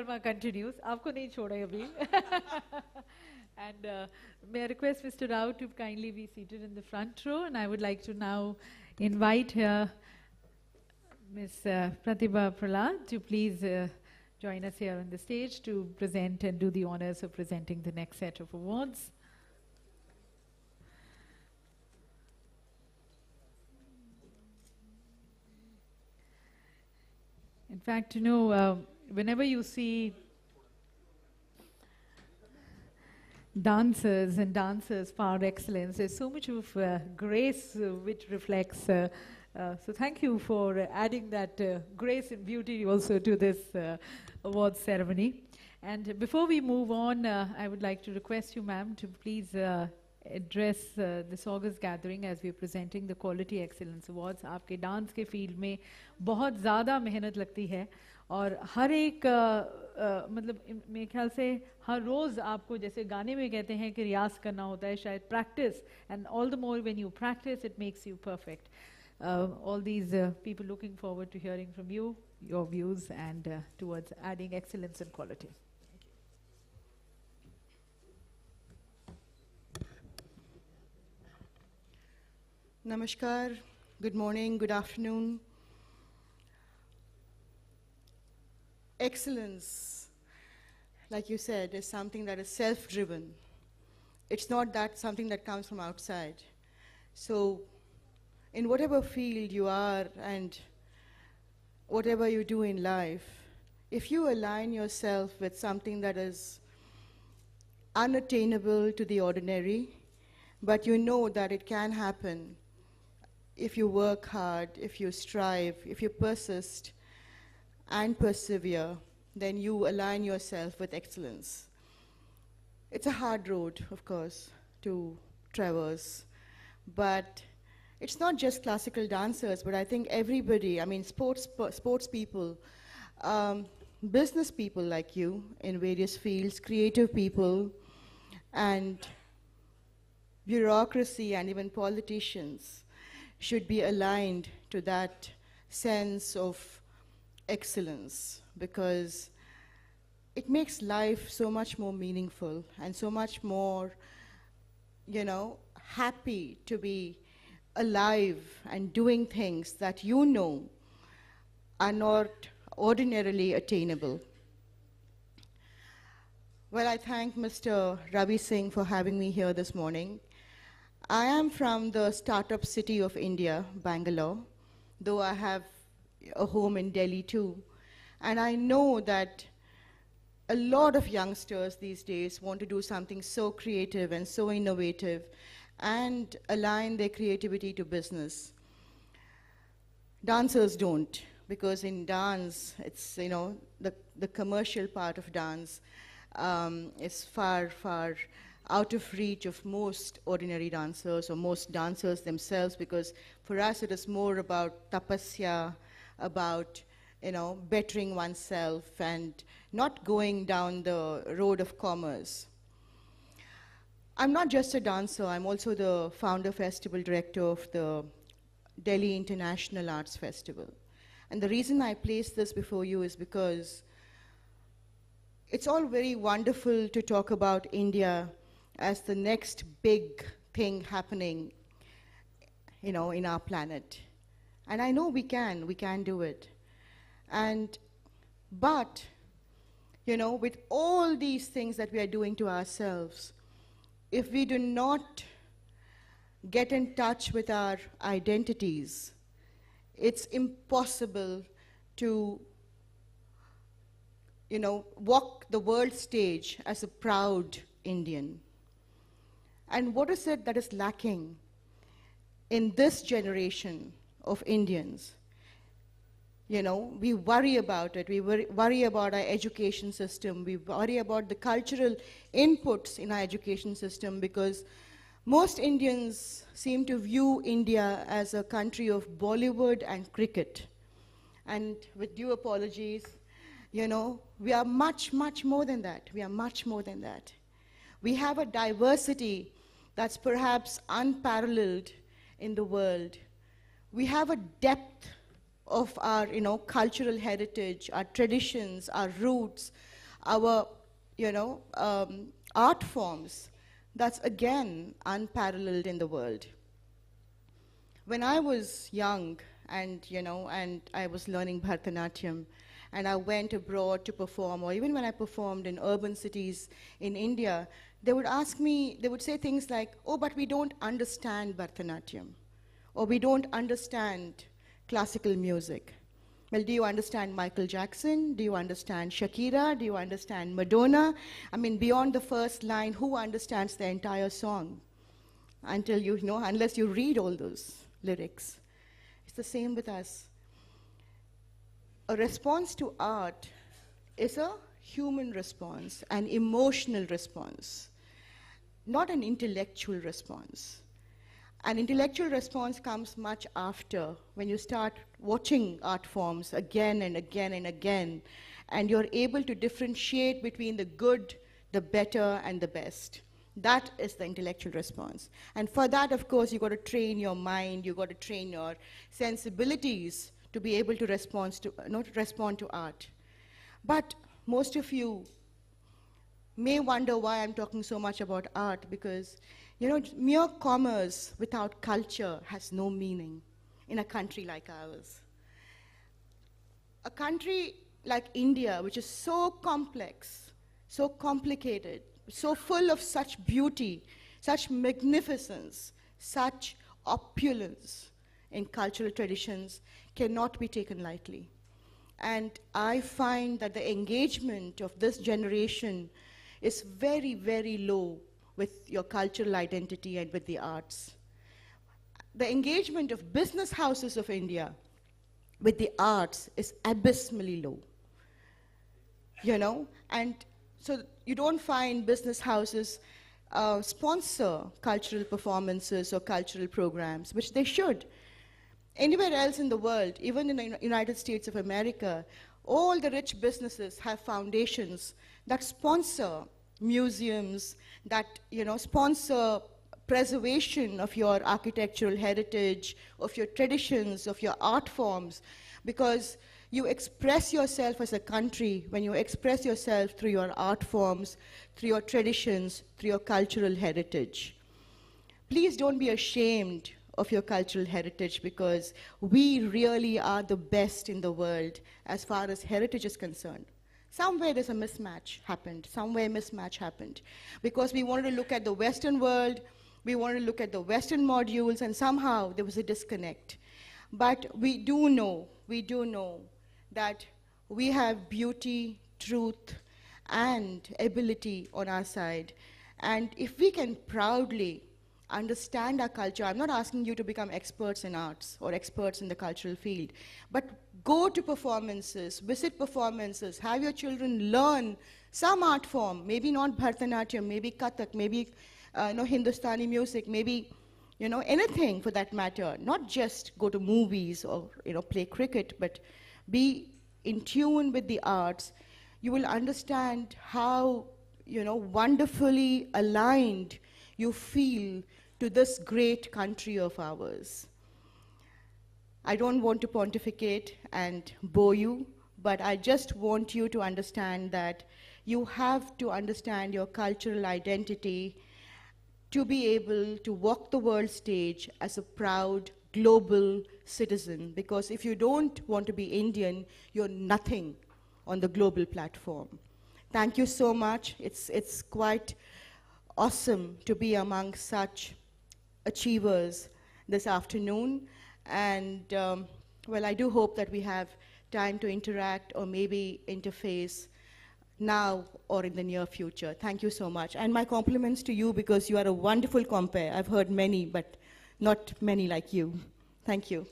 Sharma continues. Aapko nahi choda abhi. And may I request Mr. Rao to kindly be seated in the front row, and I would like to now invite Ms. Prathibha Prahlad to please join us here on the stage to present and do the honors of presenting the next set of awards. In fact, you know, whenever you see dancers par excellence, there's so much of grace which reflects. So thank you for adding that grace and beauty also to this awards ceremony. And before we move on, I would like to request you, ma'am, to please address this August gathering as we are presenting the Quality Excellence Awards. आपके dance के field में बहुत ज़्यादा मेहनत लगती है और हर एक मतलब मेरे ख्याल से हर रोज़ आपको जैसे गाने में कहते हैं कि रियाज करना होता है शायद practice, and all the more when you practice it makes you perfect. All these people looking forward to hearing from you, your views and towards adding excellence and quality. Namaskar, good morning, good afternoon. Excellence, like you said, is something that is self-driven. It's not that something that comes from outside. So, in whatever field you are and whatever you do in life, if you align yourself with something that is unattainable to the ordinary, but you know that it can happen, if you work hard, if you strive, if you persist and persevere, then you align yourself with excellence. It's a hard road, of course, to traverse, but it's not just classical dancers, but I think everybody, I mean sports people, business people like you in various fields, creative people, and bureaucracy and even politicians should be aligned to that sense of excellence, because it makes life so much more meaningful and so much more, you know, happy to be alive and doing things that you know are not ordinarily attainable. Well, I thank Mr. Ravi Singh for having me here this morning. I am from the startup city of India, Bangalore, though I have a home in Delhi too. And I know that a lot of youngsters these days want to do something so creative and so innovative and align their creativity to business. Dancers don't, because in dance, it's, you know, the commercial part of dance is far, far out of reach of most ordinary dancers or most dancers themselves, because for us it is more about tapasya, about, you know, bettering oneself and not going down the road of commerce. I'm not just a dancer, I'm also the founder festival director of the Delhi International Arts Festival. And the reason I place this before you is because it's all very wonderful to talk about India as the next big thing happening, you know, in our planet. And I know we can do it. But, you know, with all these things that we are doing to ourselves, if we do not get in touch with our identities, it's impossible to, you know, walk the world stage as a proud Indian. And what is it that is lacking in this generation of Indians? You know, we worry about it. We worry about our education system. We worry about the cultural inputs in our education system, because most Indians seem to view India as a country of Bollywood and cricket. And with due apologies, you know, we are much, much more than that. We are much more than that. We have a diversity that's perhaps unparalleled in the world. We have a depth of our, you know, cultural heritage, our traditions, our roots, our, art forms, that's again unparalleled in the world. When I was young and I was learning Bharatanatyam, and I went abroad to perform, or even when I performed in urban cities in India, they would ask me, they would say things like, oh, but we don't understand Bharatanatyam, or we don't understand classical music. Well, do you understand Michael Jackson? Do you understand Shakira? Do you understand Madonna? I mean, beyond the first line, who understands the entire song? Until unless you read all those lyrics. It's the same with us. A response to art is a human response, an emotional response, not an intellectual response. An intellectual response comes much after, when you start watching art forms again and again and again, and you're able to differentiate between the good, the better, and the best. That is the intellectual response. And for that, of course, you've got to train your mind, you've got to train your sensibilities to be able to respond to art. But most of you may wonder why I'm talking so much about art, because mere commerce without culture has no meaning in a country like ours. A country like India, which is so complex, so complicated, so full of such beauty, such magnificence, such opulence in cultural traditions, cannot be taken lightly. And I find that the engagement of this generation is very, very low with your cultural identity and with the arts. The engagement of business houses of India with the arts is abysmally low. And so you don't find business houses sponsor cultural performances or cultural programs, which they should. Anywhere else in the world, even in the United States of America, all the rich businesses have foundations that sponsor museums, that sponsor preservation of your architectural heritage, of your traditions, of your art forms, because you express yourself as a country when you express yourself through your art forms, through your traditions, through your cultural heritage. Please don't be ashamed of your cultural heritage, because we really are the best in the world as far as heritage is concerned. Somewhere there's a mismatch happened. Because we wanted to look at the Western world, we wanted to look at the Western modules, and somehow there was a disconnect. But we do know that we have beauty, truth, and ability on our side. And if we can proudly understand our culture, I'm not asking you to become experts in arts or experts in the cultural field, but go to performances, visit performances, have your children learn some art form, maybe not Bharatanatyam, maybe Kathak, maybe Hindustani music, maybe anything for that matter. Not just go to movies or play cricket, but be in tune with the arts. You will understand how wonderfully aligned you feel to this great country of ours. I don't want to pontificate and bore you, but I just want you to understand that you have to understand your cultural identity to be able to walk the world stage as a proud global citizen. Because if you don't want to be Indian, you're nothing on the global platform. Thank you so much. It's quite awesome to be among such achievers this afternoon. And well, I do hope that we have time to interact or maybe interface now or in the near future. Thank you so much. And my compliments to you, because you are a wonderful compere. I've heard many, but not many like you. Thank you.